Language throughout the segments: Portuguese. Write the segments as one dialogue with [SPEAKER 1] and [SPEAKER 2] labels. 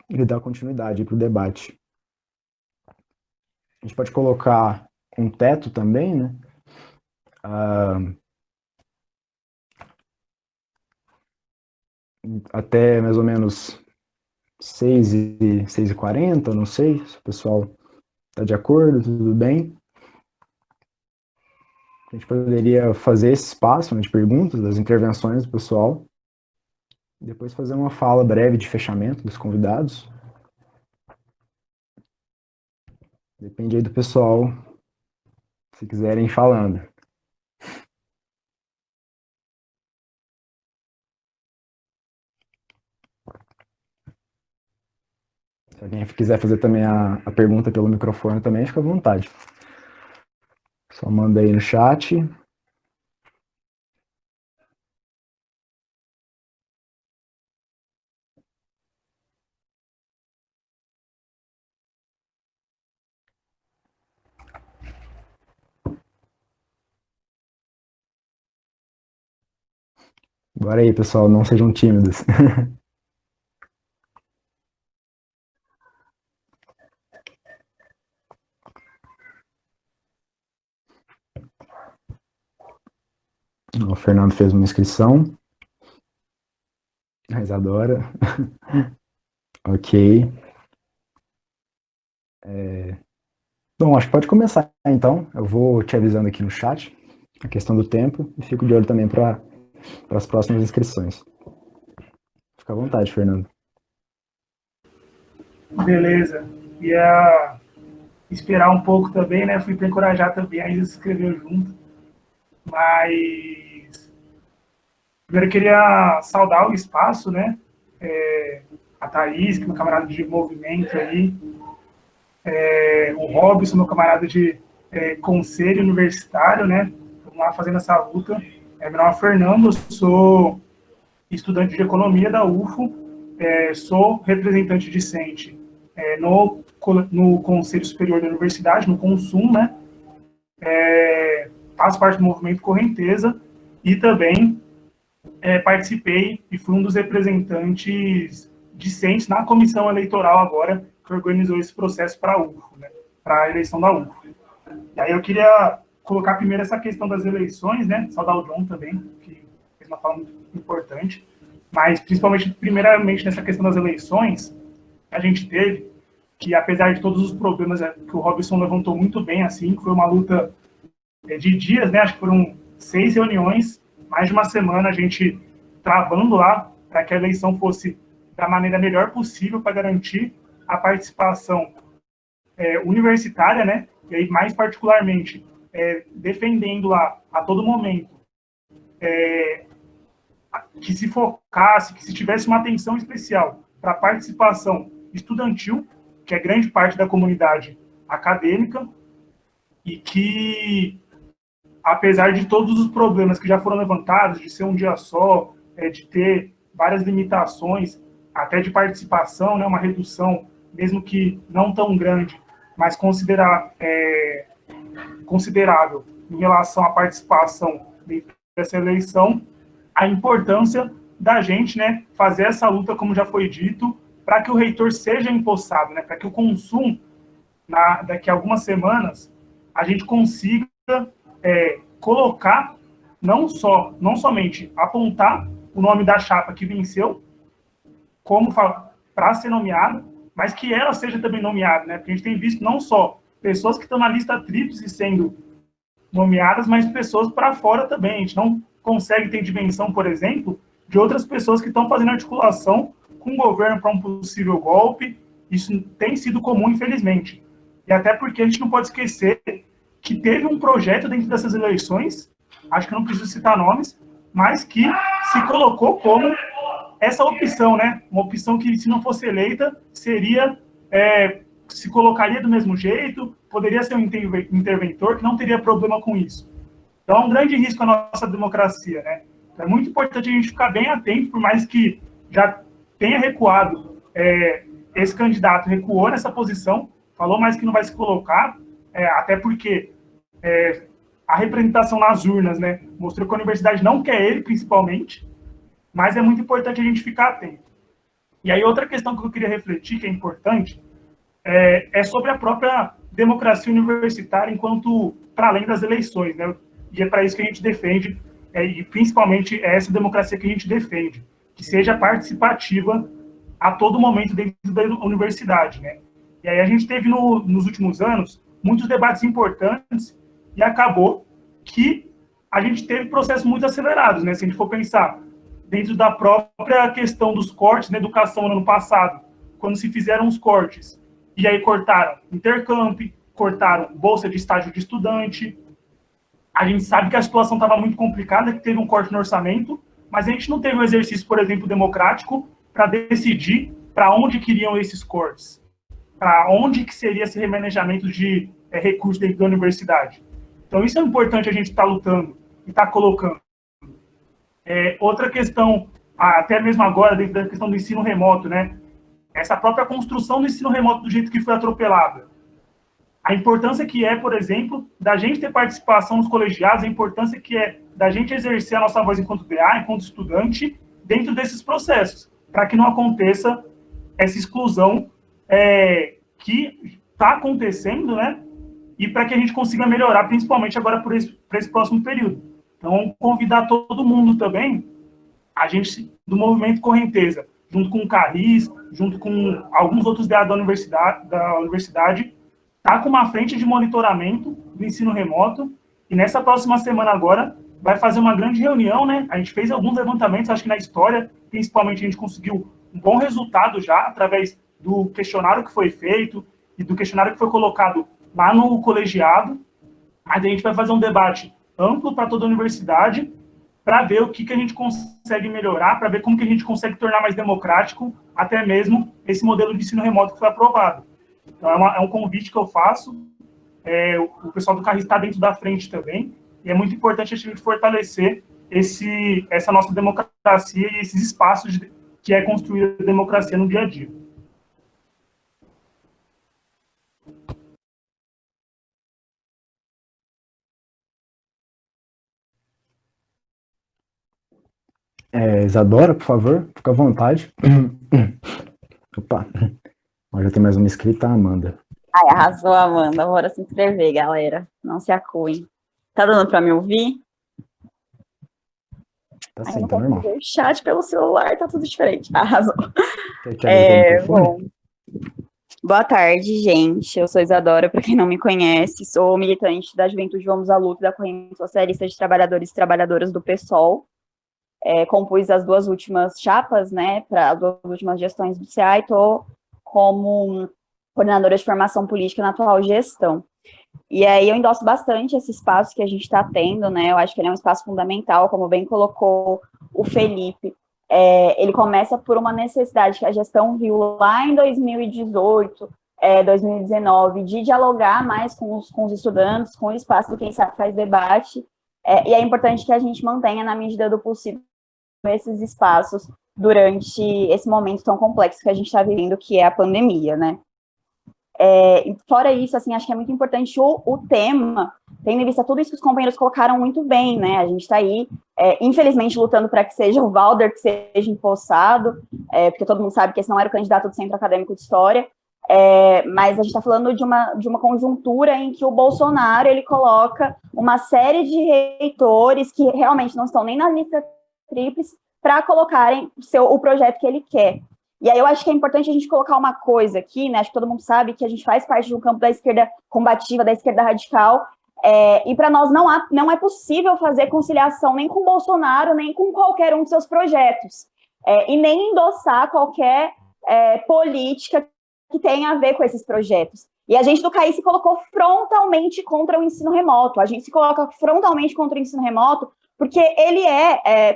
[SPEAKER 1] e dar continuidade para o debate. A gente pode colocar um teto também, né? Até mais ou menos 6h40, não sei se o pessoal está de acordo, tudo bem. A gente poderia fazer esse espaço, né, de perguntas, das intervenções do pessoal, e depois fazer uma fala breve de fechamento dos convidados. Depende aí do pessoal, se quiserem ir falando. Se alguém quiser fazer também a pergunta pelo microfone também, fica à vontade. Só manda aí no chat. Bora aí, pessoal, não sejam tímidos. O Fernando fez uma inscrição. A Isadora. Ok. Bom, acho que pode começar então. Eu vou te avisando aqui no chat a questão do tempo e fico de olho também para as próximas inscrições. Fica à vontade, Fernando.
[SPEAKER 2] Beleza. Ia esperar um pouco também, né? Fui para encorajar também a Isa se inscrever junto. Mas primeiro eu queria saudar o espaço, né? A Thaís, que é meu camarada de movimento aí, o Robson, meu camarada de conselho universitário, né? Vamos lá fazendo essa luta. Meu nome é Fernando, sou estudante de economia da UFO, sou representante discente no Conselho Superior da Universidade, no CONSUM, né? Faço parte do movimento Correnteza e também participei e fui um dos representantes discentes na comissão eleitoral agora, que organizou esse processo para a UFO, né? Para a eleição da UFO. E aí eu queria colocar primeiro essa questão das eleições, né? Saudar o John também, que fez uma fala muito importante. Mas, principalmente, primeiramente, nessa questão das eleições, a gente teve que, apesar de todos os problemas que o Robson levantou muito bem, assim, foi uma luta de dias, né? Acho que foram 6 reuniões, mais de uma semana, a gente travando lá para que a eleição fosse da maneira melhor possível para garantir a participação universitária, né? E aí, mais particularmente, defendendo lá a todo momento que se focasse, que se tivesse uma atenção especial para a participação estudantil, que é grande parte da comunidade acadêmica, e que, apesar de todos os problemas que já foram levantados, de ser um dia só, de ter várias limitações, até de participação, né, uma redução, mesmo que não tão grande, mas considerável em relação à participação dessa eleição, a importância da gente, né, fazer essa luta, como já foi dito, para que o reitor seja empossado, né, para que o consumo, daqui a algumas semanas, a gente consiga colocar, não somente apontar o nome da chapa que venceu, como para ser nomeada, mas que ela seja também nomeada, né, porque a gente tem visto não só pessoas que estão na lista tríplice sendo nomeadas, mas pessoas para fora também. A gente não consegue ter dimensão, por exemplo, de outras pessoas que estão fazendo articulação com o governo para um possível golpe. Isso tem sido comum, infelizmente. E até porque a gente não pode esquecer que teve um projeto dentro dessas eleições, acho que não preciso citar nomes, mas que se colocou como essa opção, né? Uma opção que, se não fosse eleita, seria se colocaria do mesmo jeito, poderia ser um interventor que não teria problema com isso. Então, é um grande risco à nossa democracia, né? Então, é muito importante a gente ficar bem atento, por mais que já tenha recuado, esse candidato recuou nessa posição, falou mais que não vai se colocar, até porque a representação nas urnas, né, mostrou que a universidade não quer ele, principalmente, mas é muito importante a gente ficar atento. E aí outra questão que eu queria refletir, que é importante, é sobre a própria democracia universitária enquanto para além das eleições, né? E é para isso que a gente defende, e principalmente é essa democracia que a gente defende, que seja participativa a todo momento dentro da universidade, né? E aí a gente teve nos últimos anos muitos debates importantes e acabou que a gente teve processos muito acelerados, né? Se a gente for pensar dentro da própria questão dos cortes na educação no ano passado, quando se fizeram os cortes, e aí cortaram intercamp, cortaram bolsa de estágio de estudante, a gente sabe que a situação estava muito complicada, que teve um corte no orçamento, mas a gente não teve um exercício, por exemplo, democrático para decidir para onde queriam esses cortes, para onde que seria esse remanejamento de recursos dentro da universidade. Então, isso é importante a gente estar lutando e estar colocando. Outra questão, até mesmo agora, dentro da questão do ensino remoto, né? Essa própria construção do ensino remoto do jeito que foi atropelada. A importância que é, por exemplo, da gente ter participação nos colegiados, a importância que é da gente exercer a nossa voz enquanto DA, enquanto estudante, dentro desses processos, para que não aconteça essa exclusão que está acontecendo, né? E para que a gente consiga melhorar, principalmente agora para esse próximo período. Então, convidar todo mundo também, a gente do Movimento Correnteza, junto com o Carris, junto com alguns outros DA da universidade, tá com uma frente de monitoramento do ensino remoto, e nessa próxima semana agora vai fazer uma grande reunião, né? A gente fez alguns levantamentos, acho que na história, principalmente, a gente conseguiu um bom resultado já, através do questionário que foi feito e do questionário que foi colocado lá no colegiado, mas a gente vai fazer um debate amplo para toda a universidade, para ver o que a gente consegue melhorar, para ver como que a gente consegue tornar mais democrático até mesmo esse modelo de ensino remoto que foi aprovado. Então, é um convite que eu faço, o pessoal do Carris está dentro da frente também, e é muito importante a gente fortalecer essa nossa democracia e esses espaços que é construir a democracia no dia a dia.
[SPEAKER 1] Isadora, por favor, fica à vontade. Opa, já tem mais uma inscrita, a Amanda.
[SPEAKER 3] Ai, arrasou, Amanda. Bora se inscrever, galera. Não se acuem. Tá dando para me ouvir?
[SPEAKER 1] Tá sim, tá normal.
[SPEAKER 3] O chat pelo celular, tá tudo diferente. Arrasou. Bom. Boa tarde, gente. Eu sou Isadora, para quem não me conhece. Sou militante da Juventude Vamos à Luta, da Corrente Socialista de Trabalhadores e Trabalhadoras do PSOL. Compus as duas últimas chapas, né, para as duas últimas gestões do CA, e estou como coordenadora de formação política na atual gestão. E aí eu endosso bastante esse espaço que a gente está tendo, né, eu acho que ele é um espaço fundamental, como bem colocou o Felipe. Ele começa por uma necessidade que a gestão viu lá em 2018, 2019, de dialogar mais com os estudantes, com o espaço do Quem Sabe Faz Debate, e é importante que a gente mantenha, na medida do possível, esses espaços durante esse momento tão complexo que a gente está vivendo, que é a pandemia, né? Fora isso, assim, acho que é muito importante o tema, tendo em vista tudo isso que os companheiros colocaram muito bem, né? A gente está aí, infelizmente, lutando para que seja o Valder que seja empossado, porque todo mundo sabe que esse não era o candidato do Centro Acadêmico de História, mas a gente está falando de uma conjuntura em que o Bolsonaro, ele coloca uma série de reitores que realmente não estão nem na lista tríplice para colocarem o projeto que ele quer. E aí eu acho que é importante a gente colocar uma coisa aqui, né? Acho que todo mundo sabe que a gente faz parte de um campo da esquerda combativa, da esquerda radical, e para nós não é possível fazer conciliação nem com o Bolsonaro, nem com qualquer um de seus projetos, e nem endossar qualquer política que tenha a ver com esses projetos. E a gente do CAI se colocou frontalmente contra o ensino remoto, a gente se coloca frontalmente contra o ensino remoto porque ele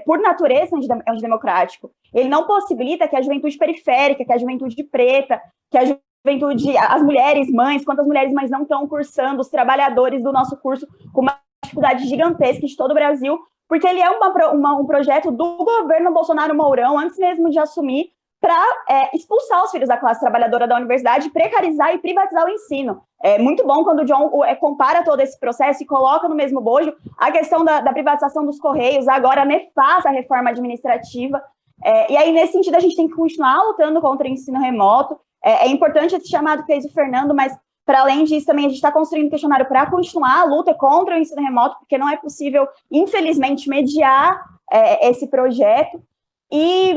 [SPEAKER 3] por natureza, antidemocrático. Ele não possibilita que a juventude periférica, que a juventude preta, que a juventude, as mulheres mães, quantas mulheres mães não estão cursando, os trabalhadores do nosso curso com uma dificuldade gigantesca de todo o Brasil, porque ele é um projeto do governo Bolsonaro Mourão, antes mesmo de assumir, para expulsar os filhos da classe trabalhadora da universidade, precarizar e privatizar o ensino. É muito bom quando o John compara todo esse processo e coloca no mesmo bojo a questão da privatização dos Correios, agora a nefasta reforma administrativa, E aí, nesse sentido, a gente tem que continuar lutando contra o ensino remoto. É importante esse chamado que fez o Fernando, mas, para além disso, também a gente está construindo um questionário para continuar a luta contra o ensino remoto, porque não é possível, infelizmente, mediar esse projeto. E,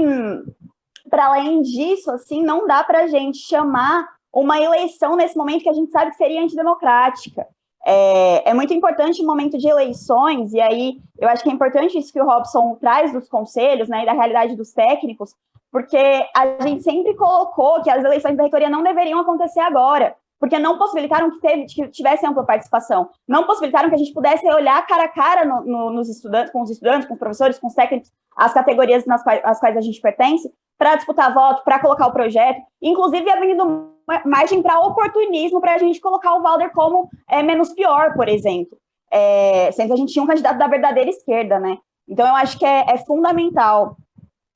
[SPEAKER 3] para além disso, assim, não dá para a gente chamar uma eleição nesse momento que a gente sabe que seria antidemocrática. É muito importante o momento de eleições, e aí eu acho que é importante isso que o Robson traz dos conselhos, né, e da realidade dos técnicos, porque a gente sempre colocou que as eleições da reitoria não deveriam acontecer agora, porque não possibilitaram que tivesse ampla participação, não possibilitaram que a gente pudesse olhar cara a cara nos estudantes, com os professores, com os técnicos, as categorias às quais a gente pertence, para disputar voto, para colocar o projeto, inclusive abrindo margem para oportunismo para a gente colocar o Walder como menos pior, por exemplo, sendo que a gente tinha um candidato da verdadeira esquerda, né? Então, eu acho que é fundamental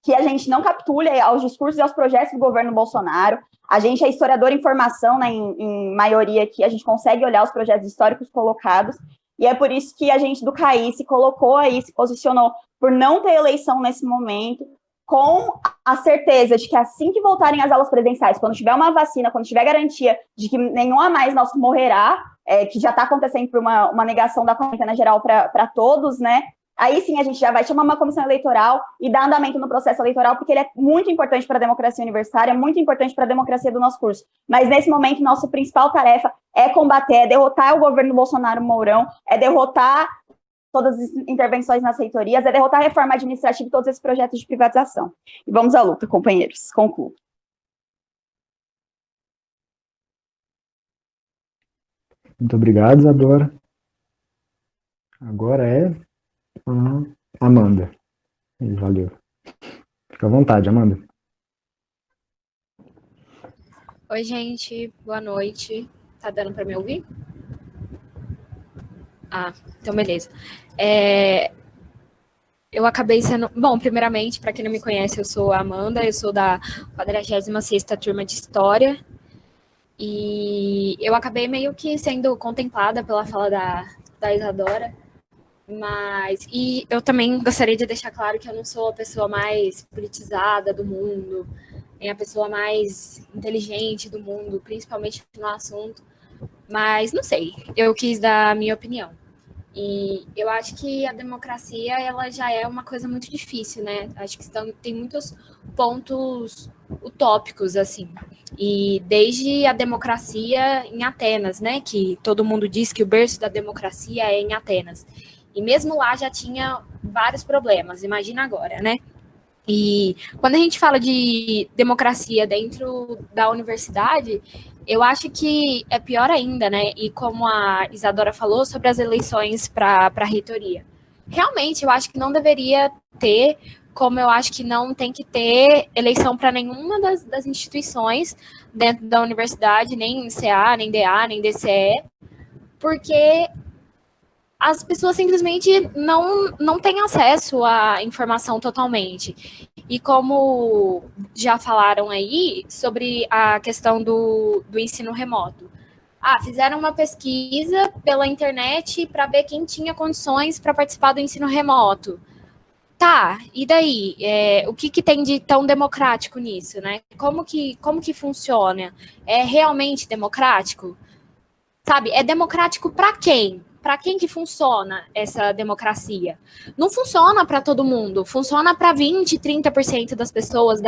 [SPEAKER 3] que a gente não capitule aos discursos e aos projetos do governo Bolsonaro. A gente é historiador em formação, né, em maioria, que a gente consegue olhar os projetos históricos colocados, e é por isso que a gente do CAI se colocou aí, se posicionou por não ter eleição nesse momento, com a certeza de que assim que voltarem as aulas presenciais, quando tiver uma vacina, quando tiver garantia de que nenhum a mais nosso morrerá, que já está acontecendo por uma negação da quarentena geral para todos, né? Aí sim a gente já vai chamar uma comissão eleitoral e dar andamento no processo eleitoral, porque ele é muito importante para a democracia universitária, muito importante para a democracia do nosso curso. Mas nesse momento, nossa principal tarefa é combater, é derrotar o governo Bolsonaro Mourão, é derrotar todas as intervenções nas reitorias, é derrotar a reforma administrativa e todos esses projetos de privatização. E vamos à luta, companheiros. Concluo.
[SPEAKER 1] Muito obrigado, Isadora. Agora é a Amanda. Valeu. Fica à vontade, Amanda.
[SPEAKER 4] Oi, gente. Boa noite. Tá dando para me ouvir? Então beleza. Eu acabei sendo... Bom, primeiramente, para quem não me conhece, eu sou a Amanda, eu sou da 46ª turma de História, e eu acabei meio que sendo contemplada pela fala da Isadora, e eu também gostaria de deixar claro que eu não sou a pessoa mais politizada do mundo, nem a pessoa mais inteligente do mundo, principalmente no assunto, mas não sei, eu quis dar a minha opinião. E eu acho que a democracia, ela já é uma coisa muito difícil, né? Acho que tem muitos pontos utópicos, assim. E desde a democracia em Atenas, né? Que todo mundo diz que o berço da democracia é em Atenas. E mesmo lá já tinha vários problemas, imagina agora, né? E quando a gente fala de democracia dentro da universidade, eu acho que é pior ainda, né? E como a Isadora falou sobre as eleições para a reitoria. Realmente, eu acho que não deveria ter, como eu acho que não tem que ter eleição para nenhuma das instituições dentro da universidade, nem CA, nem DA, nem DCE, porque as pessoas simplesmente não têm acesso à informação totalmente. E como já falaram aí sobre a questão do ensino remoto. Fizeram uma pesquisa pela internet para ver quem tinha condições para participar do ensino remoto. Tá, e daí? O que tem de tão democrático nisso, né? Como que funciona? É realmente democrático? Sabe, é democrático para quem? Para quem que funciona essa democracia? Não funciona para todo mundo, funciona para 20%, 30% das pessoas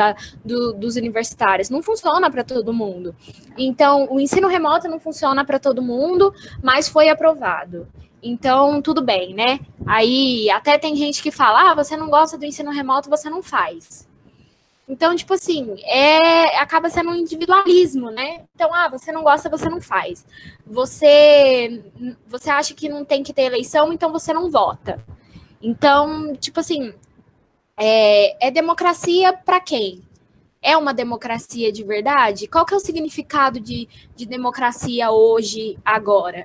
[SPEAKER 4] dos universitários, não funciona para todo mundo. Então, o ensino remoto não funciona para todo mundo, mas foi aprovado. Então, tudo bem, né? Aí, até tem gente que fala, você não gosta do ensino remoto, você não faz. Então, tipo assim, acaba sendo um individualismo, né? Então, você não gosta, você não faz. Você acha que não tem que ter eleição, então você não vota. Então, tipo assim, é democracia para quem? É uma democracia de verdade? Qual que é o significado de democracia hoje, agora?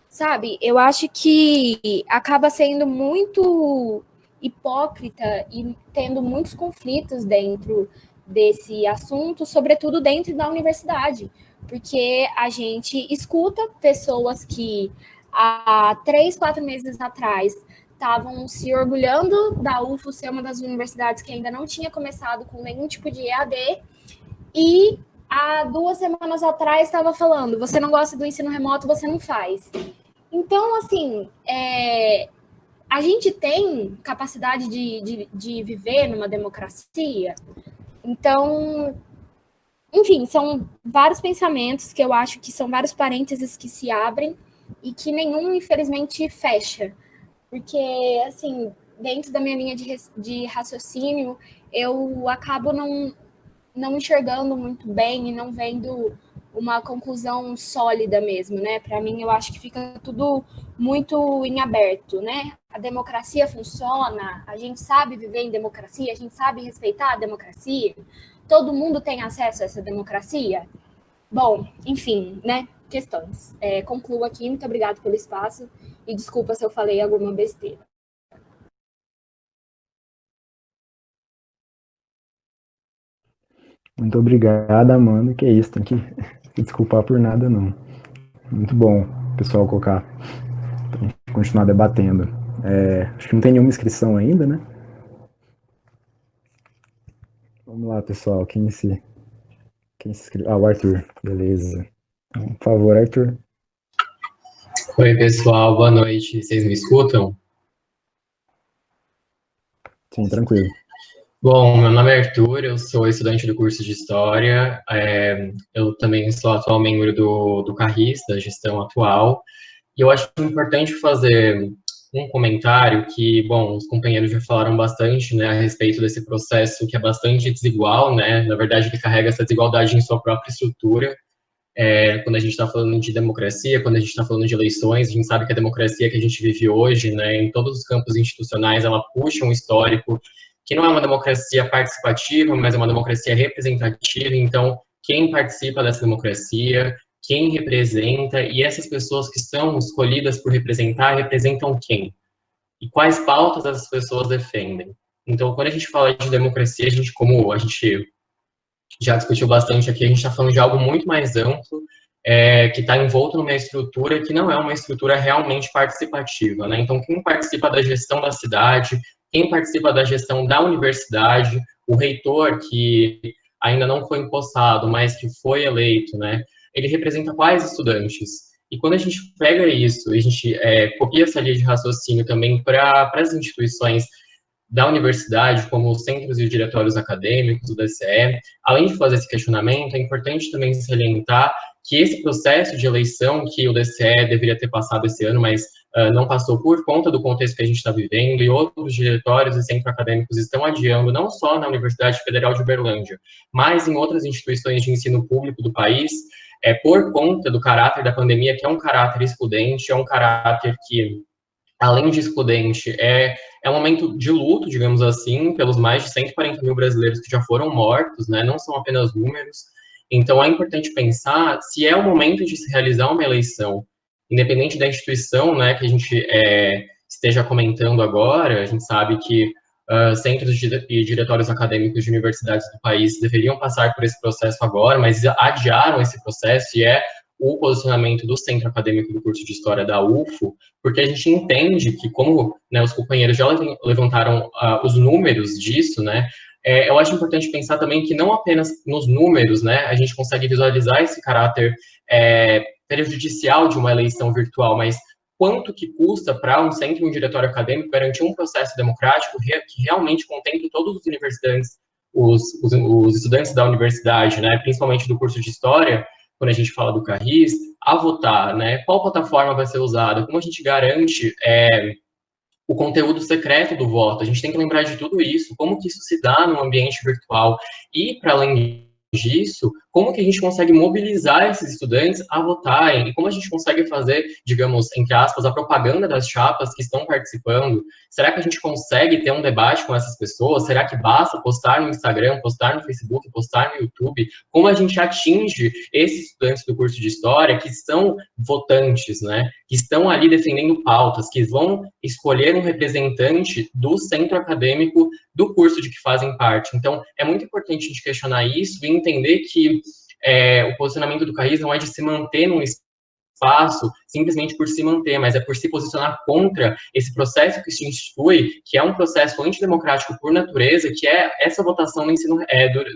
[SPEAKER 4] Sabe, eu acho que acaba sendo muito hipócrita e tendo muitos conflitos dentro desse assunto, sobretudo dentro da universidade, porque a gente escuta pessoas que há 3, 4 meses atrás estavam se orgulhando da UFO ser uma das universidades que ainda não tinha começado com nenhum tipo de EAD, e há 2 semanas atrás estava falando, você não gosta do ensino remoto, você não faz. Então, assim, a gente tem capacidade de viver numa democracia. Então, enfim, são vários pensamentos que eu acho que são vários parênteses que se abrem e que nenhum, infelizmente, fecha. Porque, assim, dentro da minha linha de raciocínio, eu acabo não enxergando muito bem e não vendo uma conclusão sólida mesmo, né? Para mim, eu acho que fica tudo muito em aberto, né? A democracia funciona, a gente sabe viver em democracia, a gente sabe respeitar a democracia, todo mundo tem acesso a essa democracia? Bom, enfim, né? Questões. Concluo aqui, muito obrigada pelo espaço e desculpa se eu falei alguma besteira.
[SPEAKER 1] Muito obrigado, Amanda. Que isso, tem que se desculpar por nada, não. Muito bom, pessoal, colocar pra gente continuar debatendo. Acho que não tem nenhuma inscrição ainda, né? Vamos lá, pessoal. Quem se inscreveu? O Arthur. Beleza. Então, por favor, Arthur.
[SPEAKER 5] Oi, pessoal. Boa noite. Vocês me escutam?
[SPEAKER 1] Sim, tranquilo.
[SPEAKER 5] Bom, meu nome é Arthur, eu sou estudante do curso de História, eu também sou atual membro do CARRIS, da gestão atual, e eu acho importante fazer um comentário que, bom, os companheiros já falaram bastante, né, a respeito desse processo que é bastante desigual, né, na verdade ele carrega essa desigualdade em sua própria estrutura. Quando a gente está falando de democracia, quando a gente está falando de eleições, a gente sabe que a democracia que a gente vive hoje, né, em todos os campos institucionais, ela puxa um histórico que não é uma democracia participativa, mas é uma democracia representativa. Então, quem participa dessa democracia, quem representa, e essas pessoas que são escolhidas por representar, representam quem? E quais pautas essas pessoas defendem? Então, quando a gente fala de democracia, como a gente já discutiu bastante aqui, a gente está falando de algo muito mais amplo, que está envolto numa estrutura que não é uma estrutura realmente participativa, né? Então, quem participa da gestão da cidade, quem participa da gestão da universidade, o reitor que ainda não foi empossado, mas que foi eleito, né? Ele representa quais estudantes? E quando a gente pega isso, a gente copia essa linha de raciocínio também para as instituições da universidade, como os centros e os diretórios acadêmicos, do DCE, além de fazer esse questionamento, é importante também salientar que esse processo de eleição que o DCE deveria ter passado esse ano, mas não passou por conta do contexto que a gente está vivendo, e outros diretórios e centros acadêmicos estão adiando, não só na Universidade Federal de Uberlândia, mas em outras instituições de ensino público do país, por conta do caráter da pandemia, que é um caráter excludente, é um caráter que, além de excludente, é um momento de luto, digamos assim, pelos mais de 140 mil brasileiros que já foram mortos, né? Não são apenas números. Então, é importante pensar se é o momento de se realizar uma eleição, independente da instituição, né, que a gente esteja comentando agora. A gente sabe que centros e diretórios acadêmicos de universidades do país deveriam passar por esse processo agora, mas adiaram esse processo, e o posicionamento do Centro Acadêmico do Curso de História da UFO, porque a gente entende que, como, né, os companheiros já levantaram os números disso, né, eu acho importante pensar também que não apenas nos números, né, a gente consegue visualizar esse caráter prejudicial de uma eleição virtual, mas quanto que custa para um centro e um diretório acadêmico garantir um processo democrático que realmente contemple todos os universitantes, os estudantes da universidade, né, principalmente do curso de História, quando a gente fala do CARRIS, a votar, né? Qual plataforma vai ser usada? Como a gente garante o conteúdo secreto do voto? A gente tem que lembrar de tudo isso, como que isso se dá no ambiente virtual. E, para além disso, como que a gente consegue mobilizar esses estudantes a votarem, e como a gente consegue fazer, digamos, entre aspas, a propaganda das chapas que estão participando. Será que a gente consegue ter um debate com essas pessoas? Será que basta postar no Instagram, postar no Facebook, postar no YouTube? Como a gente atinge esses estudantes do curso de História que são votantes, né? Que estão ali defendendo pautas, que vão escolher um representante do centro acadêmico do curso de que fazem parte. Então, é muito importante a gente questionar isso e entender que o posicionamento do CARRIS não é de se manter num espaço espaço simplesmente por se manter, mas é por se posicionar contra esse processo que se institui, que é um processo antidemocrático por natureza, que é essa votação no ensino,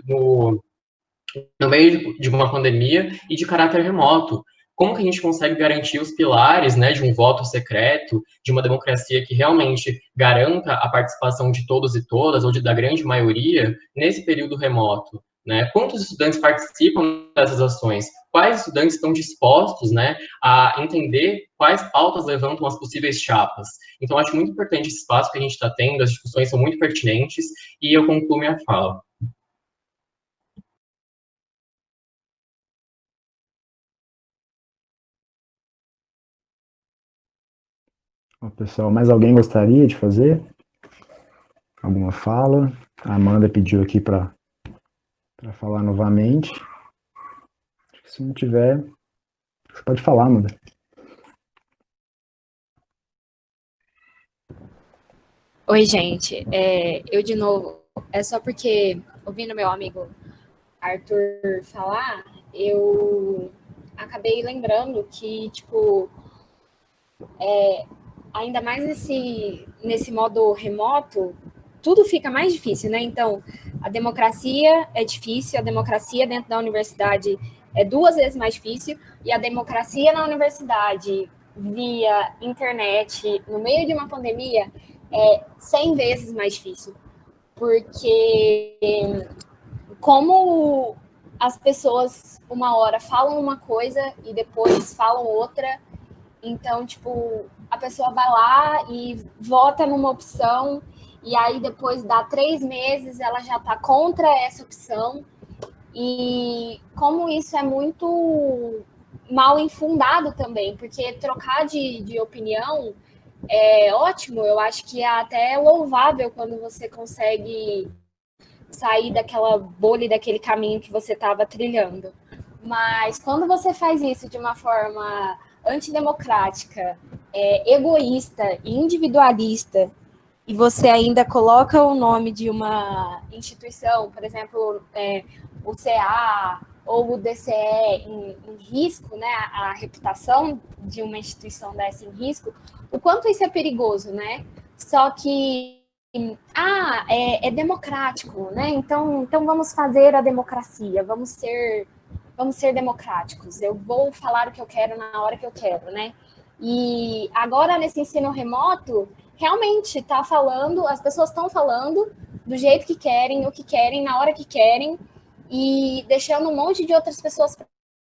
[SPEAKER 5] no meio de uma pandemia e de caráter remoto. Como que a gente consegue garantir os pilares, né, de um voto secreto, de uma democracia que realmente garanta a participação de todos e todas, ou da grande maioria, nesse período remoto? Né? Quantos estudantes participam dessas ações? Quais estudantes estão dispostos, né, a entender quais pautas levantam as possíveis chapas? Então, acho muito importante esse espaço que a gente está tendo, as discussões são muito pertinentes, e eu concluo minha fala.
[SPEAKER 1] Bom, pessoal, mais alguém gostaria de fazer alguma fala? A Amanda pediu aqui para falar novamente. Se não tiver, você pode falar, Amanda.
[SPEAKER 4] Oi, gente. Eu de novo. É só porque, ouvindo meu amigo Arthur falar, eu acabei lembrando que, tipo, ainda mais nesse modo remoto, tudo fica mais difícil, né? Então, a democracia é difícil, a democracia dentro da universidade é 2 vezes mais difícil, e a democracia na universidade, via internet, no meio de uma pandemia, é 100 vezes mais difícil. Porque como as pessoas, uma hora, falam uma coisa e depois falam outra, então, tipo, a pessoa vai lá e vota numa opção, e aí depois dá 3 meses, ela já está contra essa opção. E como isso é muito mal infundado também, porque trocar de opinião é ótimo, eu acho que é até louvável quando você consegue sair daquela bolha, daquele caminho que você estava trilhando. Mas quando você faz isso de uma forma antidemocrática, egoísta e individualista, e você ainda coloca o nome de uma instituição, por exemplo, o CA ou o DCE em risco, né, a reputação de uma instituição dessa em risco, o quanto isso é perigoso, né? Só que é democrático, né? Então vamos fazer a democracia, vamos ser democráticos. Eu vou falar o que eu quero na hora que eu quero, né? E agora nesse ensino remoto, realmente está falando, as pessoas estão falando do jeito que querem, o que querem, na hora que querem, e deixando um monte de outras pessoas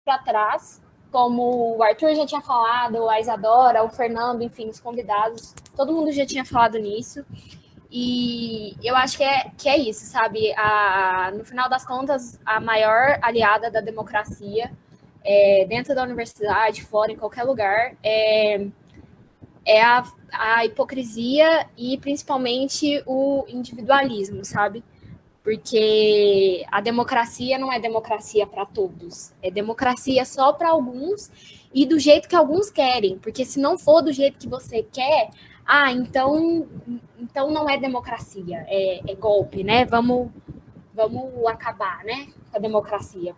[SPEAKER 4] para trás, como o Arthur já tinha falado, a Isadora, o Fernando, enfim, os convidados, todo mundo já tinha falado nisso. E eu acho que é isso, sabe? No final das contas, a maior aliada da democracia, dentro da universidade, fora, em qualquer lugar, é a hipocrisia e principalmente o individualismo, sabe? Porque a democracia não é democracia para todos, é democracia só para alguns e do jeito que alguns querem, porque se não for do jeito que você quer, então não é democracia, é golpe, né? Vamos acabar, né, com a democracia.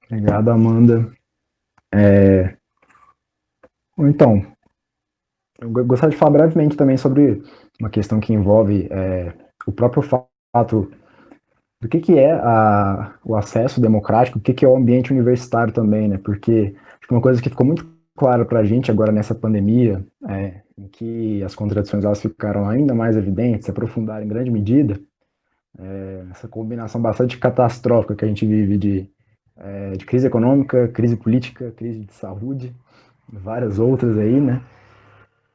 [SPEAKER 1] Obrigado, Amanda. Então, eu gostaria de falar brevemente também sobre uma questão que envolve o próprio fato do que é o acesso democrático, o que é o ambiente universitário também, né? Porque acho que uma coisa que ficou muito clara para a gente agora nessa pandemia, em que as contradições elas ficaram ainda mais evidentes, se aprofundaram em grande medida, essa combinação bastante catastrófica que a gente vive de crise econômica, crise política, crise de saúde, várias outras aí, né?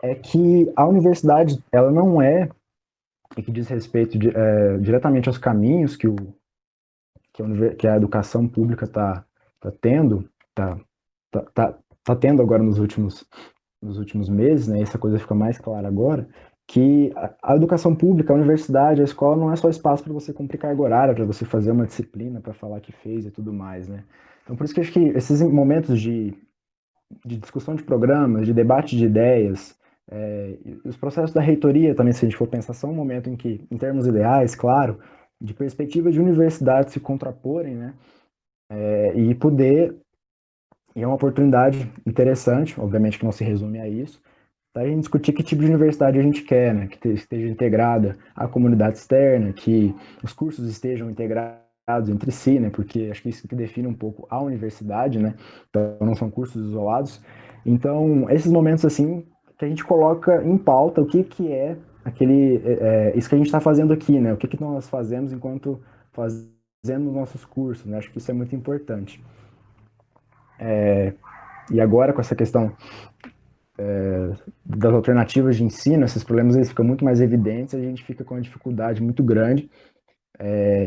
[SPEAKER 1] É que a universidade, ela não e que diz respeito diretamente aos caminhos que a educação pública está tendo, tá tendo agora nos últimos meses, né? Essa coisa fica mais clara agora, que a educação pública, a universidade, a escola não é só espaço para você cumprir carga horária, para você fazer uma disciplina, para falar que fez e tudo mais, né? Então, por isso que eu acho que esses momentos de discussão de programas, de debate de ideias, Os processos da reitoria também, se a gente for pensar, são um momento em que, em termos ideais, claro, de perspectiva de universidades se contraporem, né? E poder, e é uma oportunidade interessante, obviamente que não se resume a isso, para a gente discutir que tipo de universidade a gente quer, né? Que esteja integrada à comunidade externa, que os cursos estejam integrados entre si, né? Porque acho que isso que define um pouco a universidade, né? Então, não são cursos isolados. Então, esses momentos, assim, que a gente coloca em pauta o que é isso que a gente está fazendo aqui, né? O que nós fazemos enquanto fazemos nossos cursos, né? Acho que isso é muito importante. E agora, com essa questão das alternativas de ensino, esses problemas eles ficam muito mais evidentes, a gente fica com uma dificuldade muito grande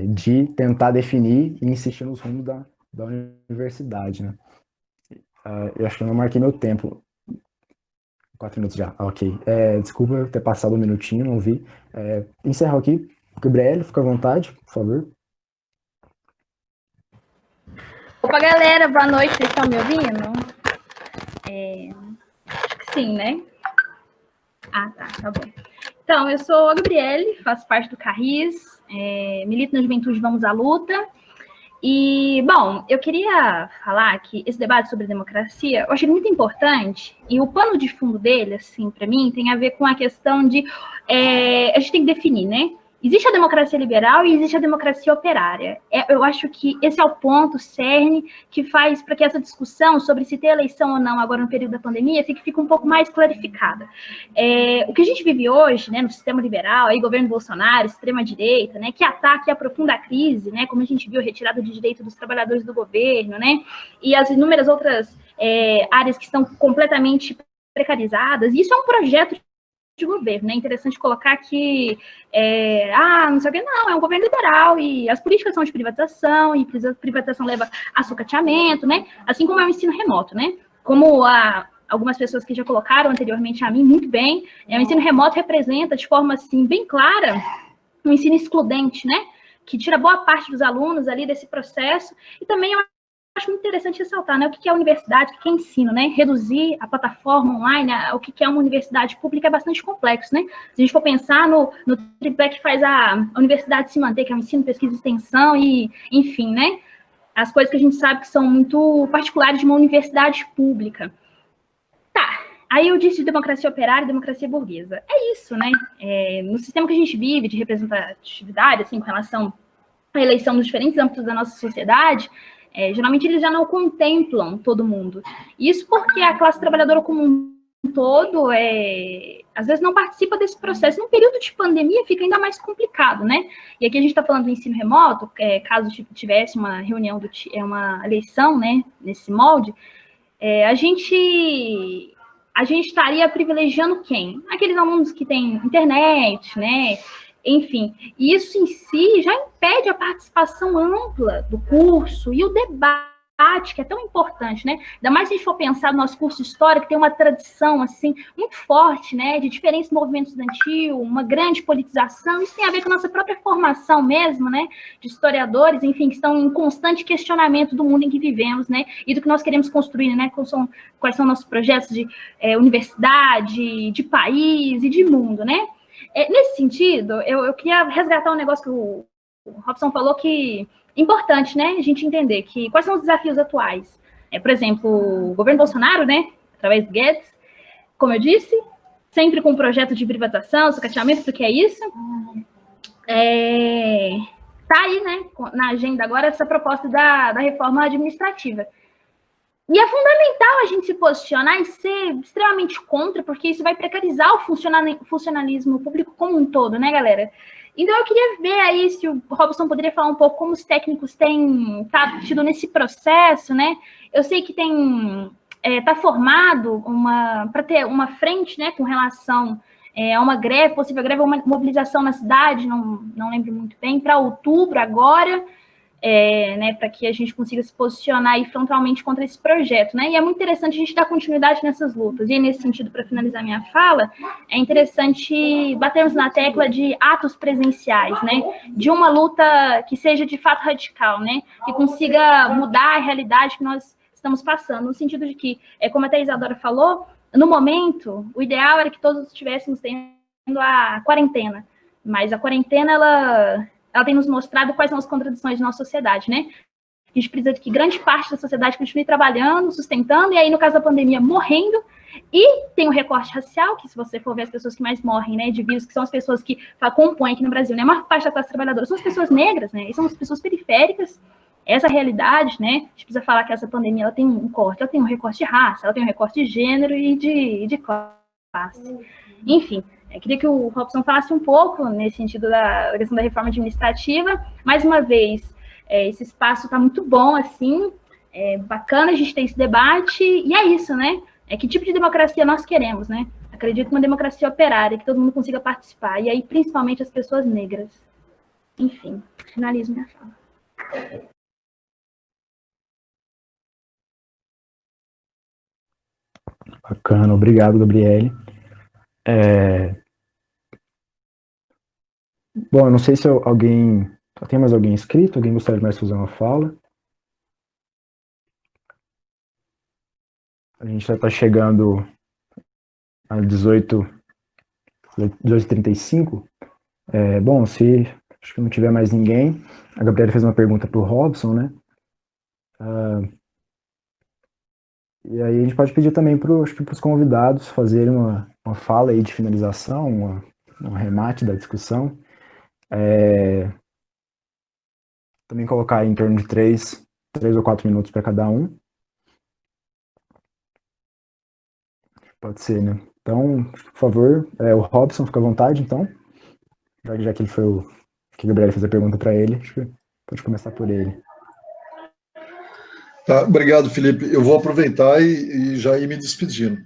[SPEAKER 1] de tentar definir e insistir nos rumos da universidade, né? Eu acho que eu não marquei meu tempo. 4 minutos já, ok. Desculpa eu ter passado um minutinho, não vi. Encerro aqui. Gabriel, fica à vontade, por favor.
[SPEAKER 6] Opa, galera, boa noite, vocês estão me ouvindo? Acho que sim, né? Tá bom. Então, eu sou a Gabriele, faço parte do CARRIS, milito na Juventude Vamos à Luta. E, bom, eu queria falar que esse debate sobre democracia, eu achei muito importante, e o pano de fundo dele, assim, para mim, tem a ver com a questão de, a gente tem que definir, né? Existe a democracia liberal e existe a democracia operária. Eu acho que esse é o ponto cerne que faz para que essa discussão sobre se ter eleição ou não agora no período da pandemia fique um pouco mais clarificada. O que a gente vive hoje, né, no sistema liberal, aí governo Bolsonaro, extrema-direita, né, que ataca e aprofunda a crise, né, como a gente viu, retirada de direito dos trabalhadores do governo, né, e as inúmeras outras áreas que estão completamente precarizadas. Isso é um projeto de governo, né? É interessante colocar que não sei o que, não, é um governo liberal e as políticas são de privatização e privatização leva a sucateamento, né? Assim como é o ensino remoto, né? Como algumas pessoas que já colocaram anteriormente a mim muito bem, o ensino remoto representa de forma assim bem clara um ensino excludente, né? Que tira boa parte dos alunos ali desse processo e também eu acho muito interessante ressaltar, né, o que é a universidade, o que é ensino, né, reduzir a plataforma online, o que é uma universidade pública é bastante complexo, né, se a gente for pensar no tripé que faz a universidade se manter, que é o ensino, pesquisa e extensão e, enfim, né, as coisas que a gente sabe que são muito particulares de uma universidade pública. Tá, aí eu disse de democracia operária e democracia burguesa. É isso, né, no sistema que a gente vive de representatividade, assim, com relação à eleição nos diferentes âmbitos da nossa sociedade, geralmente eles já não contemplam todo mundo. Isso porque a classe trabalhadora como um todo, às vezes não participa desse processo. Num período de pandemia fica ainda mais complicado, né? E aqui a gente está falando do ensino remoto, caso tivesse uma reunião, uma eleição, né, nesse molde, a gente estaria privilegiando quem? Aqueles alunos que têm internet, né? Enfim, isso em si já impede a participação ampla do curso e o debate, que é tão importante, né? Ainda mais se a gente for pensar no nosso curso de História, que tem uma tradição, assim, muito forte, né? De diferentes movimentos estudantil, uma grande politização. Isso tem a ver com a nossa própria formação mesmo, né? De historiadores, enfim, que estão em constante questionamento do mundo em que vivemos, né? E do que nós queremos construir, né? Quais são nossos projetos de universidade, de país e de mundo, né? Nesse sentido, eu queria resgatar um negócio que o Robson falou que é importante, né, a gente entender que quais são os desafios atuais. Por exemplo, o governo Bolsonaro, né, através do Guedes, como eu disse, sempre com um projeto de privatização, sucateamento, porque é isso. Tá aí, né, na agenda agora essa proposta da reforma administrativa. E é fundamental a gente se posicionar e ser extremamente contra, porque isso vai precarizar o funcionalismo público como um todo, né, galera? Então, eu queria ver aí se o Robson poderia falar um pouco como os técnicos têm tido nesse processo, né? Eu sei que tá formado para ter uma frente, né, com relação a uma greve, possível greve, uma mobilização na cidade, não lembro muito bem, para outubro agora, né, para que a gente consiga se posicionar aí frontalmente contra esse projeto, né? E é muito interessante a gente dar continuidade nessas lutas. E nesse sentido, para finalizar minha fala, é interessante batermos na tecla de atos presenciais, né? De uma luta que seja de fato radical, né? Que consiga mudar a realidade que nós estamos passando, no sentido de que, como até a Isadora falou, no momento, o ideal era que todos estivéssemos tendo a quarentena, mas a quarentena, ela tem nos mostrado quais são as contradições de nossa sociedade, né? A gente precisa de que grande parte da sociedade continue trabalhando, sustentando, e aí, no caso da pandemia, morrendo. E tem o recorte racial, que se você for ver as pessoas que mais morrem, né, de vírus, que são as pessoas que compõem aqui no Brasil, né, a maior parte da classe trabalhadora são as pessoas negras, né, e são as pessoas periféricas. Essa realidade, né, a gente precisa falar que essa pandemia, ela tem um corte, ela tem um recorte de raça, ela tem um recorte de gênero e de classe. Enfim, eu queria que o Robson falasse um pouco nesse sentido da questão da reforma administrativa. Mais uma vez, esse espaço está muito bom, assim, é bacana a gente ter esse debate, e é isso, né? Que tipo de democracia nós queremos, né? Acredito numa democracia operária, que todo mundo consiga participar, e aí principalmente as pessoas negras. Enfim, finalizo minha fala.
[SPEAKER 1] Bacana, obrigado, Gabriele. Bom, eu não sei se alguém... Tem mais alguém inscrito? Alguém gostaria de mais fazer uma fala? A gente já está chegando a 18h35. Bom, se acho que não tiver mais ninguém, a Gabriela fez uma pergunta para o Robson, né? E aí a gente pode pedir também para os convidados fazerem uma fala aí de finalização, um remate da discussão. Também colocar aí em torno de 3 ou 4 minutos para cada um. Pode ser, né? Então, por favor, o Robson, fica à vontade, então. Já que ele foi que a Gabriela fez a pergunta para ele, acho que pode começar por ele.
[SPEAKER 7] Tá, obrigado, Felipe. Eu vou aproveitar e já ir me despedindo.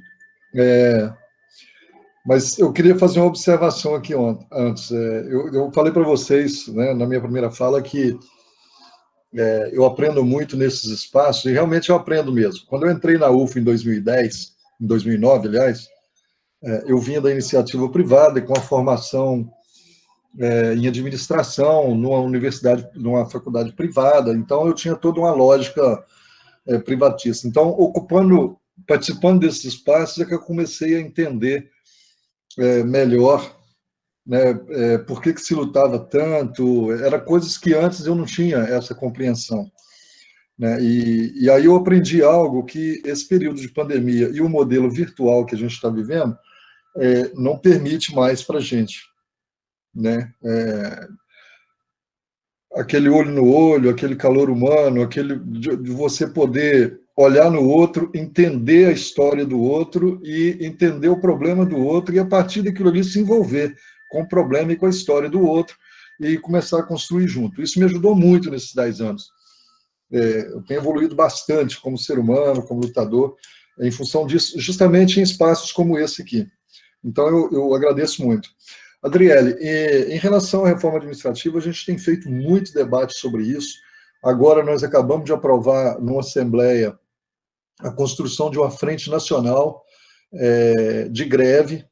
[SPEAKER 7] Mas eu queria fazer uma observação aqui antes. Eu falei para vocês, né, na minha primeira fala, que eu aprendo muito nesses espaços, e realmente eu aprendo mesmo. Quando eu entrei na UF em 2010, em 2009, aliás, eu vinha da iniciativa privada, com a formação em administração, numa universidade, numa faculdade privada, então eu tinha toda uma lógica privatista. Então, participando desses espaços, é que eu comecei a entender melhor, né, por que se lutava tanto, era coisas que antes eu não tinha essa compreensão. Né? E aí eu aprendi algo que esse período de pandemia e o modelo virtual que a gente está vivendo não permite mais para a gente. Né? Aquele olho no olho, aquele calor humano, aquele de você poder olhar no outro, entender a história do outro e entender o problema do outro e, a partir daquilo ali, se envolver com o problema e com a história do outro e começar a construir junto. Isso me ajudou muito nesses 10 anos. Eu tenho evoluído bastante como ser humano, como lutador, em função disso, justamente em espaços como esse aqui. Então, eu agradeço muito. Adriele, em relação à reforma administrativa, a gente tem feito muito debate sobre isso. Agora, nós acabamos de aprovar, numa Assembleia, a construção de uma frente nacional de greve,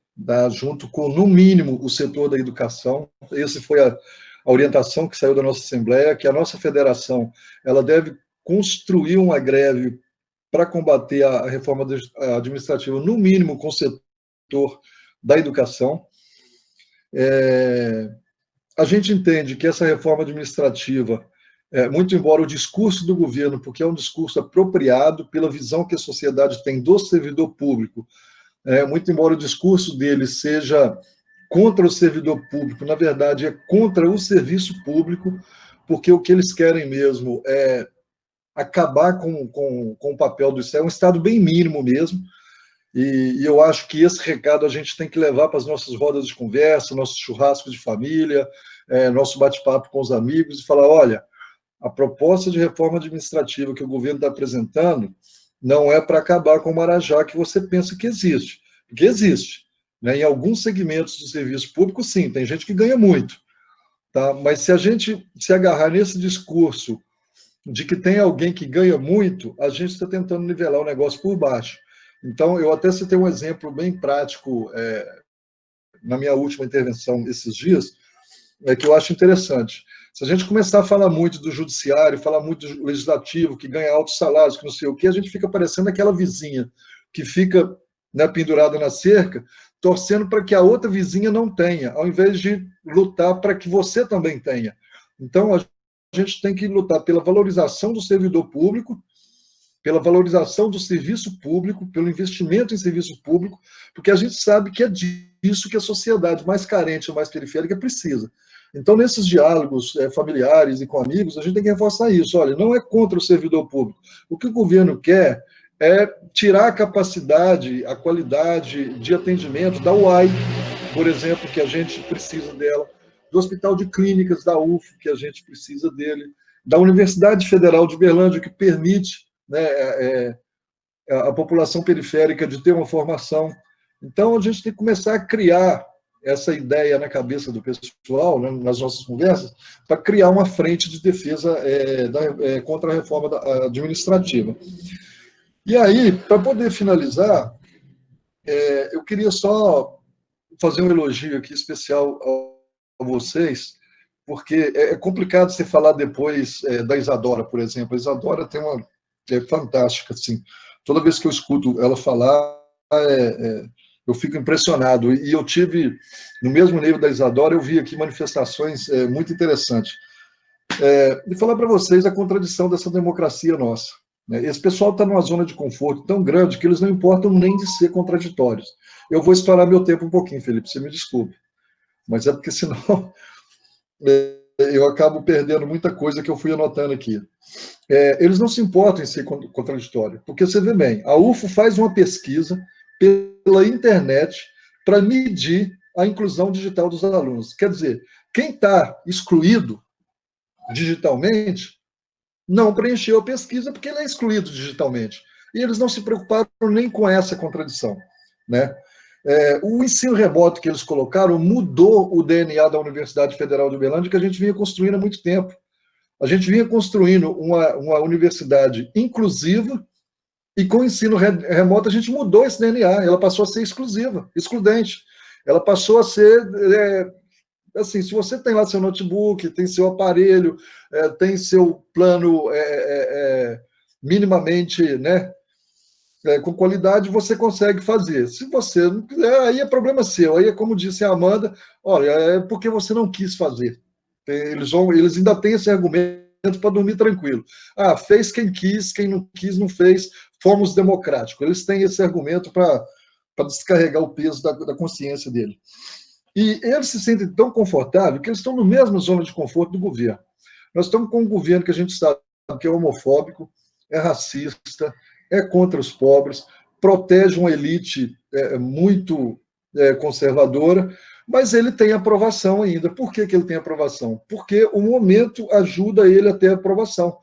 [SPEAKER 7] junto com, no mínimo, o setor da educação. Essa foi a orientação que saiu da nossa Assembleia, que a nossa federação ela deve construir uma greve para combater a reforma administrativa, no mínimo, com o setor da educação. A gente entende que essa reforma administrativa, muito embora o discurso do governo, porque é um discurso apropriado pela visão que a sociedade tem do servidor público, muito embora o discurso dele seja contra o servidor público, na verdade é contra o serviço público, porque o que eles querem mesmo é acabar com o papel do Estado, é um Estado bem mínimo mesmo. E eu acho que esse recado a gente tem que levar para as nossas rodas de conversa, nossos churrascos de família, nosso bate-papo com os amigos, e falar, olha, a proposta de reforma administrativa que o governo está apresentando não é para acabar com o Marajá que você pensa que existe, porque existe. Né? Em alguns segmentos do serviço público, sim, tem gente que ganha muito. Tá? Mas se a gente se agarrar nesse discurso de que tem alguém que ganha muito, a gente está tentando nivelar o negócio por baixo. Então, eu até citei um exemplo bem prático na minha última intervenção esses dias, que eu acho interessante. Se a gente começar a falar muito do judiciário, falar muito do legislativo, que ganha altos salários, que não sei o quê, a gente fica parecendo aquela vizinha que fica né, pendurada na cerca, torcendo para que a outra vizinha não tenha, ao invés de lutar para que você também tenha. Então, a gente tem que lutar pela valorização do servidor público, pela valorização do serviço público, pelo investimento em serviço público, porque a gente sabe que é disso que a sociedade mais carente ou mais periférica precisa. Então, nesses diálogos familiares e com amigos, a gente tem que reforçar isso. Olha, não é contra o servidor público. O que o governo quer é tirar a capacidade, a qualidade de atendimento da UAI, por exemplo, que a gente precisa dela, do Hospital de Clínicas da UF, que a gente precisa dele, da Universidade Federal de Uberlândia, que permite, né, a população periférica de ter uma formação. Então, a gente tem que começar a criar essa ideia na cabeça do pessoal, né, nas nossas conversas, para criar uma frente de defesa contra a reforma administrativa. E aí, para poder finalizar, eu queria só fazer um elogio aqui especial a vocês, porque é complicado você falar depois da Isadora, por exemplo. A Isadora tem uma... é fantástica, assim. Toda vez que eu escuto ela falar, eu fico impressionado. E eu tive, no mesmo nível da Isadora, eu vi aqui manifestações muito interessantes. E falar para vocês a contradição dessa democracia nossa. Esse pessoal está numa zona de conforto tão grande que eles não importam nem de ser contraditórios. Eu vou estourar meu tempo um pouquinho, Felipe, você me desculpe. Mas é porque senão eu acabo perdendo muita coisa que eu fui anotando aqui. Eles não se importam em ser contraditório, porque você vê bem, a UFO faz uma pesquisa pela internet para medir a inclusão digital dos alunos. Quer dizer, quem está excluído digitalmente não preencheu a pesquisa porque ele é excluído digitalmente. E eles não se preocuparam nem com essa contradição, né? O ensino remoto que eles colocaram mudou o DNA da Universidade Federal de Uberlândia, que a gente vinha construindo há muito tempo. A gente vinha construindo uma universidade inclusiva, e com o ensino remoto a gente mudou esse DNA. Ela passou a ser excludente. Ela passou a ser... assim, se você tem lá seu notebook, tem seu aparelho, tem seu plano minimamente, né, com qualidade, você consegue fazer. Se você não quiser, aí é problema seu. Aí é como disse a Amanda, olha, é porque você não quis fazer. Eles ainda têm esse argumento para dormir tranquilo. Fez quem quis, quem não quis não fez, fomos democráticos. Eles têm esse argumento para descarregar o peso da consciência dele. E eles se sentem tão confortáveis que eles estão na mesma zona de conforto do governo. Nós estamos com um governo que a gente sabe que é homofóbico, é racista, é contra os pobres, protege uma elite muito conservadora, mas ele tem aprovação ainda. Por que ele tem aprovação? Porque o momento ajuda ele a ter aprovação.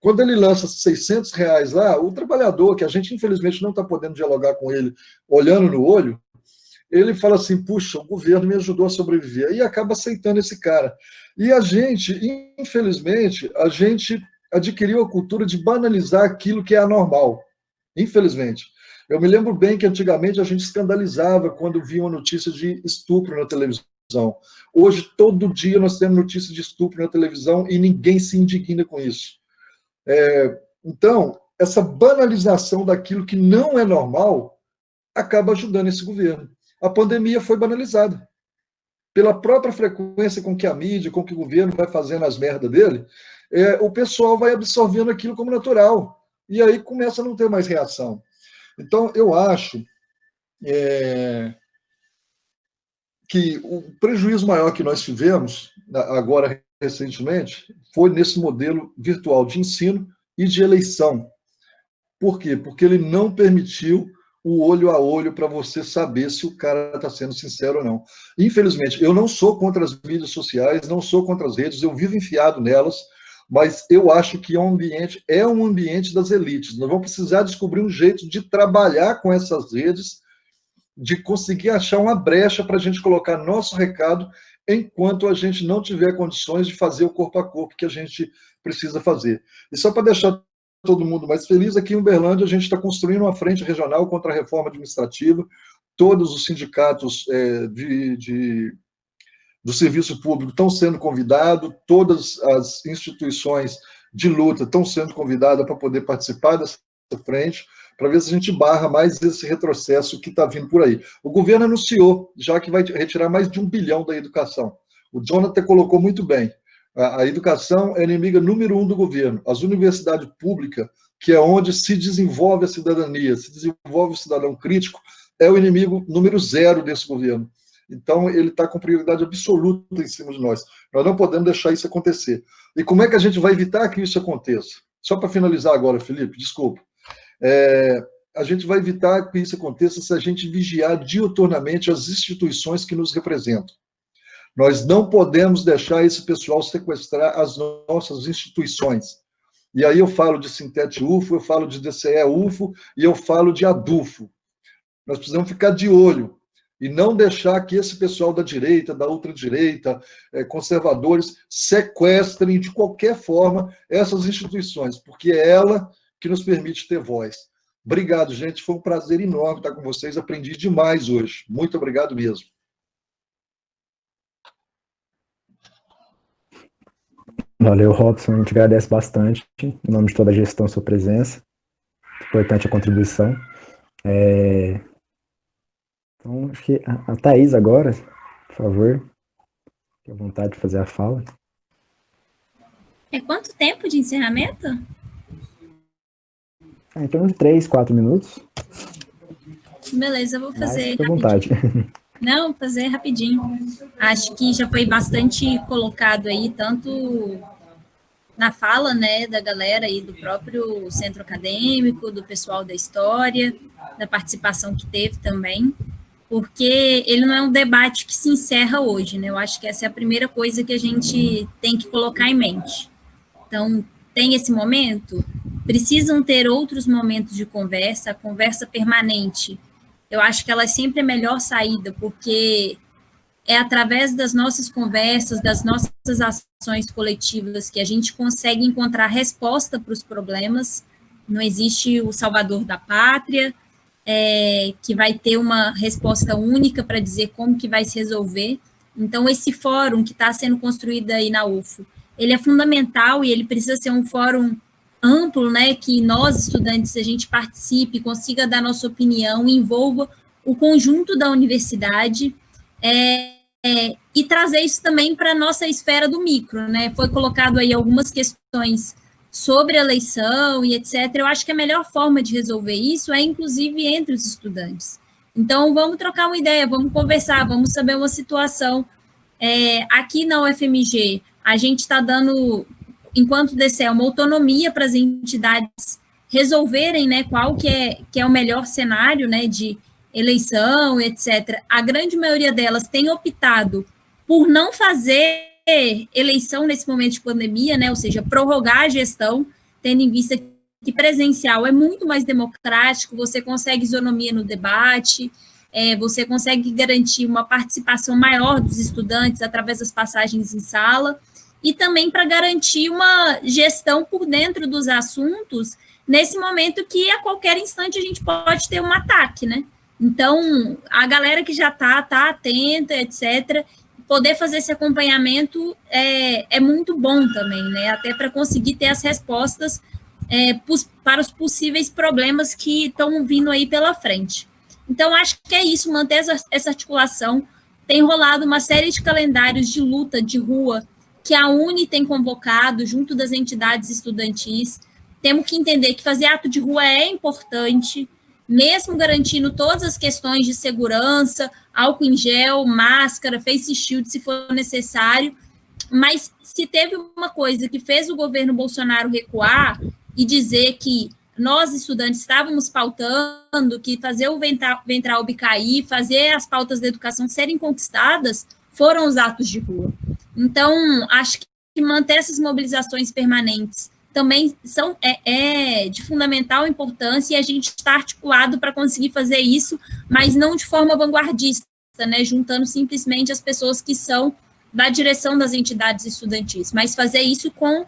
[SPEAKER 7] Quando ele lança R$600 lá, o trabalhador, que a gente infelizmente não está podendo dialogar com ele olhando no olho, ele fala assim, puxa, o governo me ajudou a sobreviver, e acaba aceitando esse cara. E a gente, infelizmente, a gente adquiriu a cultura de banalizar aquilo que é anormal, infelizmente. Eu me lembro bem que antigamente a gente escandalizava quando via uma notícia de estupro na televisão. Hoje, todo dia, nós temos notícia de estupro na televisão e ninguém se indigna com isso. Então, essa banalização daquilo que não é normal acaba ajudando esse governo. A pandemia foi banalizada. Pela própria frequência com que a mídia, com que o governo vai fazendo as merdas dele, o pessoal vai absorvendo aquilo como natural. E aí começa a não ter mais reação. Então, eu acho que o prejuízo maior que nós tivemos, agora recentemente, foi nesse modelo virtual de ensino e de eleição. Por quê? Porque ele não permitiu o olho a olho para você saber se o cara está sendo sincero ou não. Infelizmente, eu não sou contra as mídias sociais, não sou contra as redes, eu vivo enfiado nelas, mas eu acho que é um ambiente das elites. Nós vamos precisar descobrir um jeito de trabalhar com essas redes, de conseguir achar uma brecha para a gente colocar nosso recado enquanto a gente não tiver condições de fazer o corpo a corpo que a gente precisa fazer. E só para deixar todo mundo mais feliz, aqui em Uberlândia a gente está construindo uma frente regional contra a reforma administrativa, todos os sindicatos do serviço público estão sendo convidados, todas as instituições de luta estão sendo convidadas para poder participar dessa frente, para ver se a gente barra mais esse retrocesso que está vindo por aí. O governo anunciou, já que vai retirar mais de 1 bilhão da educação. O Jonathan colocou muito bem. A educação é a inimiga número 1 do governo. As universidades públicas, que é onde se desenvolve a cidadania, se desenvolve o cidadão crítico, é o inimigo número 0 desse governo. Então, ele está com prioridade absoluta em cima de nós. Nós não podemos deixar isso acontecer. E como é que a gente vai evitar que isso aconteça? Só para finalizar agora, Felipe, desculpa. A gente vai evitar que isso aconteça se a gente vigiar diuturnamente as instituições que nos representam. Nós não podemos deixar esse pessoal sequestrar as nossas instituições. E aí eu falo de Sintete-UFO, eu falo de DCE-UFO e eu falo de ADUFO. Nós precisamos ficar de olho e não deixar que esse pessoal da direita, da ultradireita, conservadores, sequestrem de qualquer forma essas instituições, porque é ela que nos permite ter voz. Obrigado, gente. Foi um prazer enorme estar com vocês. Aprendi demais hoje. Muito obrigado mesmo.
[SPEAKER 1] Valeu, Robson. A gente agradece bastante, em nome de toda a gestão, sua presença. Importante a contribuição. Então, acho que a Thaís agora, por favor, fique à vontade de fazer a fala.
[SPEAKER 8] É quanto tempo de encerramento?
[SPEAKER 1] Em torno de 3, 4 minutos.
[SPEAKER 8] Beleza, eu vou fazer.
[SPEAKER 1] Fique à vontade.
[SPEAKER 8] Não, vou fazer rapidinho. Acho que já foi bastante colocado aí, tanto na fala, né, da galera aí do próprio centro acadêmico, do pessoal da história, da participação que teve também, porque ele não é um debate que se encerra hoje, né? Eu acho que essa é a primeira coisa que a gente tem que colocar em mente. Então, tem esse momento, precisam ter outros momentos de conversa, a conversa permanente. Eu acho que ela é sempre a melhor saída, porque é através das nossas conversas, das nossas ações coletivas, que a gente consegue encontrar resposta para os problemas. Não existe o salvador da pátria, que vai ter uma resposta única para dizer como que vai se resolver. Então, esse fórum que está sendo construído aí na UFO, ele é fundamental e ele precisa ser um fórum amplo, né, que nós, estudantes, a gente participe, consiga dar nossa opinião, envolva o conjunto da universidade, e trazer isso também para a nossa esfera do micro, né? Foi colocado aí algumas questões sobre eleição e etc. Eu acho que a melhor forma de resolver isso é, inclusive, entre os estudantes. Então, vamos trocar uma ideia, vamos conversar, vamos saber uma situação. Aqui na UFMG, a gente está dando, enquanto DCE, uma autonomia para as entidades resolverem, né, qual que é o melhor cenário, né, de eleição, etc. A grande maioria delas tem optado por não fazer eleição nesse momento de pandemia, né, ou seja, prorrogar a gestão, tendo em vista que presencial é muito mais democrático, você consegue isonomia no debate, você consegue garantir uma participação maior dos estudantes através das passagens em sala, e também para garantir uma gestão por dentro dos assuntos, nesse momento que a qualquer instante a gente pode ter um ataque, né? Então, a galera que já tá atenta, etc., poder fazer esse acompanhamento é muito bom também, né? Até para conseguir ter as respostas para os possíveis problemas que estão vindo aí pela frente. Então, acho que é isso, manter essa articulação. Tem rolado uma série de calendários de luta, de rua, que a UNE tem convocado junto das entidades estudantis. Temos que entender que fazer ato de rua é importante, mesmo garantindo todas as questões de segurança, álcool em gel, máscara, face shield, se for necessário, mas se teve uma coisa que fez o governo Bolsonaro recuar e dizer que nós, estudantes, estávamos pautando que fazer o Ventral cair, fazer as pautas da educação serem conquistadas, foram os atos de rua. Então, acho que manter essas mobilizações permanentes também é de fundamental importância, e a gente está articulado para conseguir fazer isso, mas não de forma vanguardista, né, juntando simplesmente as pessoas que são da direção das entidades estudantis, mas fazer isso com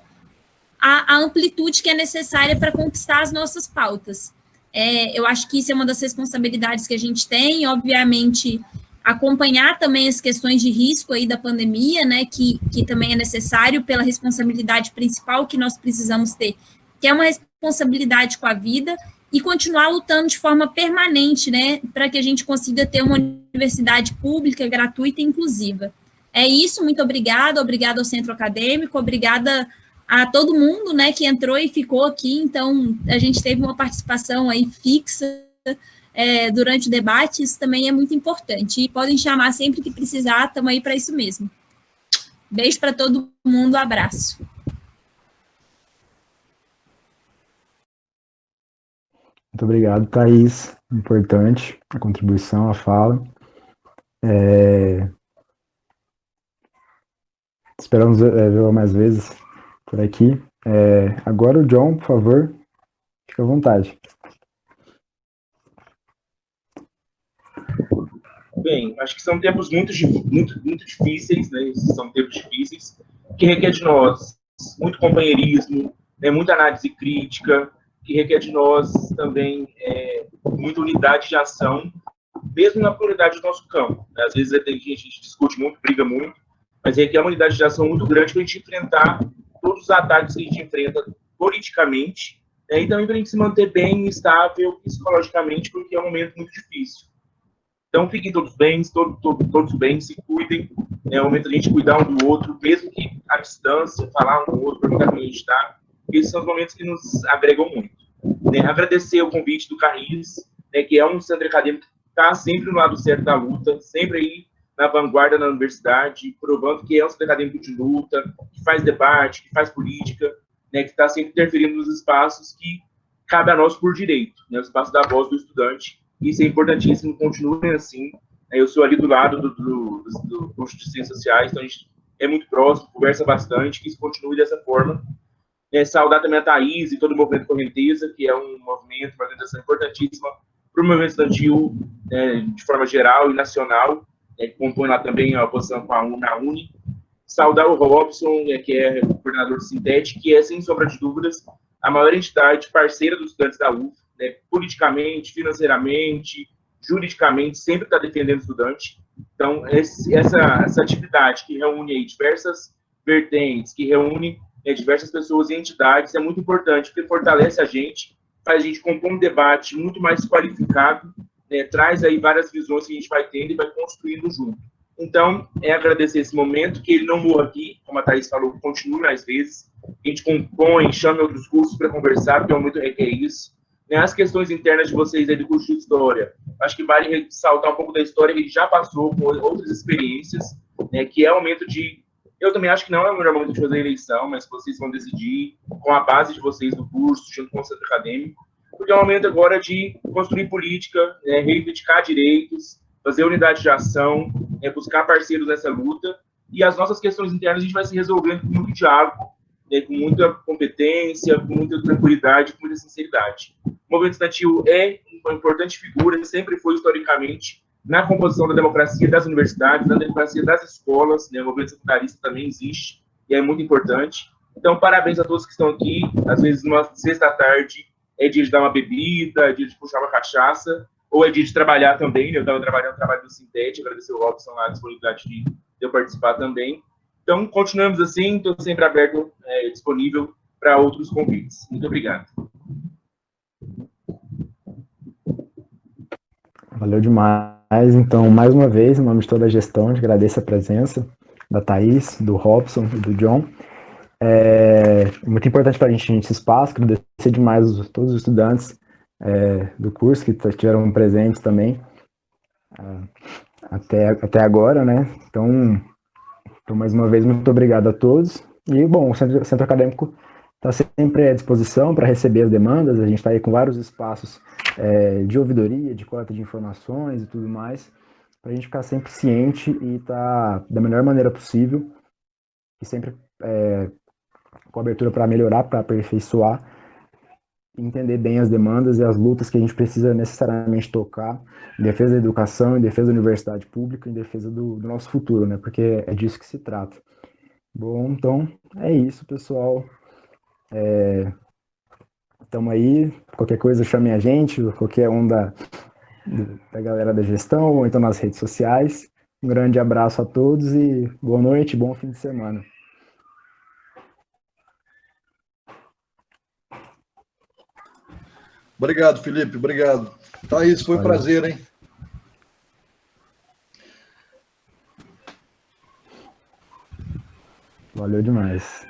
[SPEAKER 8] a amplitude que é necessária para conquistar as nossas pautas. Eu acho que isso é uma das responsabilidades que a gente tem, obviamente, acompanhar também as questões de risco aí da pandemia, né, que também é necessário pela responsabilidade principal que nós precisamos ter, que é uma responsabilidade com a vida, e continuar lutando de forma permanente, né, para que a gente consiga ter uma universidade pública, gratuita e inclusiva. É isso, muito obrigada ao Centro Acadêmico, obrigada a todo mundo, né, que entrou e ficou aqui. Então, a gente teve uma participação aí fixa durante o debate, isso também é muito importante. E podem chamar sempre que precisar, estamos aí para isso mesmo. Beijo para todo mundo, abraço.
[SPEAKER 1] Muito obrigado, Thaís. Importante a contribuição, a fala. Esperamos vê-la mais vezes por aqui. Agora o John, por favor, fique à vontade.
[SPEAKER 9] Bem, acho que são tempos muito difíceis, né? São tempos difíceis que requer de nós muito companheirismo, né? Muita análise crítica, que requer de nós também muita unidade de ação, mesmo na prioridade do nosso campo. Às vezes a gente discute muito, briga muito, mas requer uma unidade de ação muito grande para a gente enfrentar todos os ataques que a gente enfrenta politicamente, né? E também para a gente se manter bem estável psicologicamente, porque é um momento muito difícil. Então, fiquem todos bem, todos bem, se cuidem. É o momento de a gente cuidar um do outro, mesmo que à distância, falar um do outro, perguntar como a gente está. Esses são os momentos que nos agregam muito. Agradecer o convite do Carris, que é um centro acadêmico que está sempre no lado certo da luta, sempre aí na vanguarda da universidade, provando que é um centro acadêmico de luta, que faz debate, que faz política, que está sempre interferindo nos espaços que cabe a nós por direito, o espaço da voz do estudante. Isso é importantíssimo, continuem assim. Eu sou ali do lado do curso de Ciências Sociais, então a gente é muito próximo, conversa bastante, que isso continue dessa forma. Saudar também a Thaís e todo o movimento Correnteza, que é um movimento, uma organização importantíssima para o movimento estudantil de forma geral e nacional, que compõe lá também a oposição com a Uni. Saudar o Robson, que é o coordenador do Sintete, que é, sem sombra de dúvidas, a maior entidade parceira dos estudantes da UF, politicamente, financeiramente, juridicamente, sempre está defendendo o estudante. Então, essa atividade que reúne aí diversas vertentes, que reúne diversas pessoas e entidades, é muito importante, porque fortalece a gente, faz a gente compor um debate muito mais qualificado, traz aí várias visões que a gente vai tendo e vai construindo junto. Então, agradecer esse momento, que ele não morra aqui, como a Thaís falou, continue mais vezes, a gente compõe, chame outros cursos para conversar, porque o momento requer isso. As questões internas de vocês aí do curso de História, acho que vale ressaltar um pouco da história que a gente já passou com outras experiências, que é o momento de... Eu também acho que não é o melhor momento de fazer a eleição, mas vocês vão decidir com a base de vocês do curso, junto com o centro acadêmico, porque é o momento agora de construir política, reivindicar direitos, fazer unidade de ação, buscar parceiros nessa luta, e as nossas questões internas a gente vai se resolvendo com muito diálogo, com muita competência, com muita tranquilidade, com muita sinceridade. O movimento estudantil é uma importante figura, sempre foi historicamente, na composição da democracia das universidades, na democracia das escolas, o movimento secundarista também existe, e é muito importante. Então, parabéns a todos que estão aqui, às vezes numa sexta-tarde, é dia de dar uma bebida, é dia de puxar uma cachaça, ou é dia de trabalhar também, eu estava trabalhando no trabalho do Sintete, agradecer o Robson lá, a disponibilidade de eu participar também. Então, continuamos assim, estou sempre aberto, disponível para outros convites. Muito obrigado.
[SPEAKER 1] Valeu demais. Então, mais uma vez, em nome de toda a gestão, a gente agradece a presença da Thaís, do Robson e do John. É muito importante para a gente esse espaço, agradecer demais todos os estudantes do curso que estiveram presentes também até agora, né? Então, mais uma vez, muito obrigado a todos. E, bom, o Centro Acadêmico está sempre à disposição para receber as demandas. A gente está aí com vários espaços de ouvidoria, de coleta de informações e tudo mais, para a gente ficar sempre ciente e estar da melhor maneira possível, e sempre com abertura para melhorar, para aperfeiçoar, entender bem as demandas e as lutas que a gente precisa necessariamente tocar em defesa da educação, em defesa da universidade pública, em defesa do nosso futuro, né? Porque é disso que se trata. Bom, então é isso, pessoal. Estamos aí. Qualquer coisa, chame a gente, qualquer um da galera da gestão, ou então nas redes sociais. Um grande abraço a todos e boa noite, bom fim de semana.
[SPEAKER 7] Obrigado, Felipe, obrigado. Thaís, foi um prazer, hein?
[SPEAKER 1] Valeu demais.